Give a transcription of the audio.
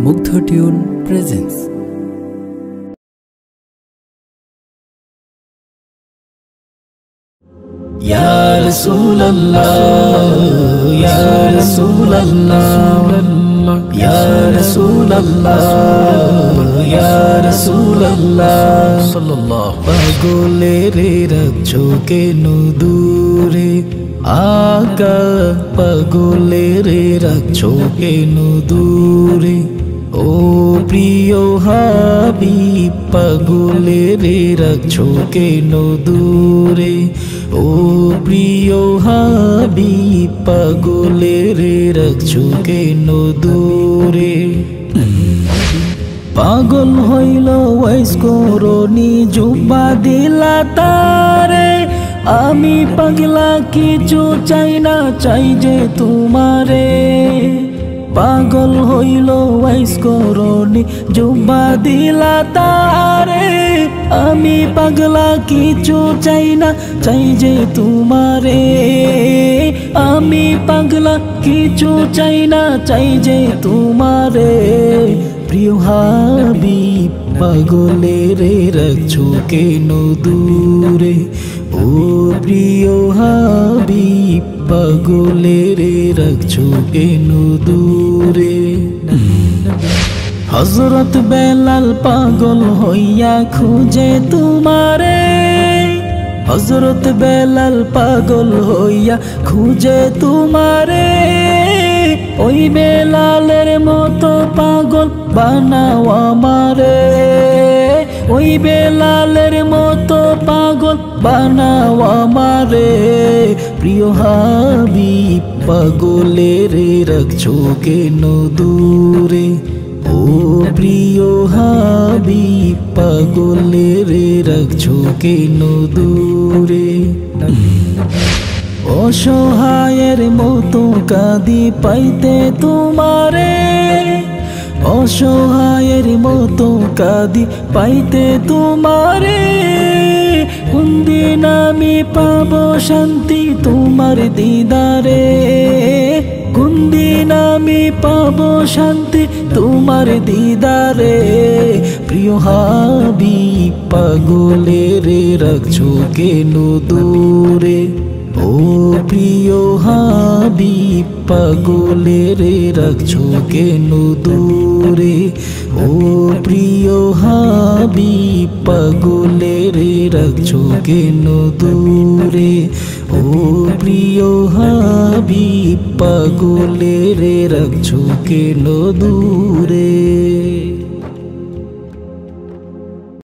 মুগ্ধ tune presence. ইয়া রাসূলুল্লাহ ইয়া রাসূলুল্লাহ ইয়া রাসূলুল্লাহ ইয়া রাসূলুল্লাহ সাল্লাল্লাহু পাগলের রাখছো কেন দূরে আকা পাগলের রাখছো কেন দূরে ও প্রিয় হাবিব পাগলের রাখছো কেন দূরে ও প্রিয় হাবিব পাগলের রাখছো কেন দূরে পাগল হইল ওয়াইস করনি জুব্বা দিলা তারে আমি পাগলা কিছু চাই না চাই যে তোমারে পাগল হইল ওয়াইস করনি জুব্বা দিলা তারে আমি পাগলা কিছু চাই না চাই যে তোমারে আমি পাগলা কিছু চাই না চাই যে তোমারে প্রিয় হাবিব পাগলের রাখছো কেন দূরে ও প্রিয় হাবিব পাগলের রাখছো কেন দূরে হযরত বেলাল পাগল হইয়া খুঁজে তোমারে হযরত বেলাল পাগল হইয়া খুঁজে তোমারে ওই বেলালের মতো পাগল বানাও আমারে ওই বেলালের মতো পাগল বানাও আমারে প্রিয় হাবিব পাগলের রাখছো কেন দূরে ও প্রিয় হাবিব পাগলের রাখছো কেন দূরে অসহায়ের মতো কাঁদি পাইতে তোমারে অসহায়ের মতো কাঁদি পাইতে তোমারে কোন দিন আমি পাবো শান্তি তোমার দিদারে কোন দিন আমি পাবো শান্তি তোমার দিদারে প্রিয় হাবিব পাগলের রাখছো কেন দূরে ও প্রিয় হাবিব পাগলের রাখছো কেন দূরে ও প্রিয় হাবিব পাগলের রাখছো কেন দূরে ও প্রিয় হাবিব পাগলের রাখছো কেন দূরে।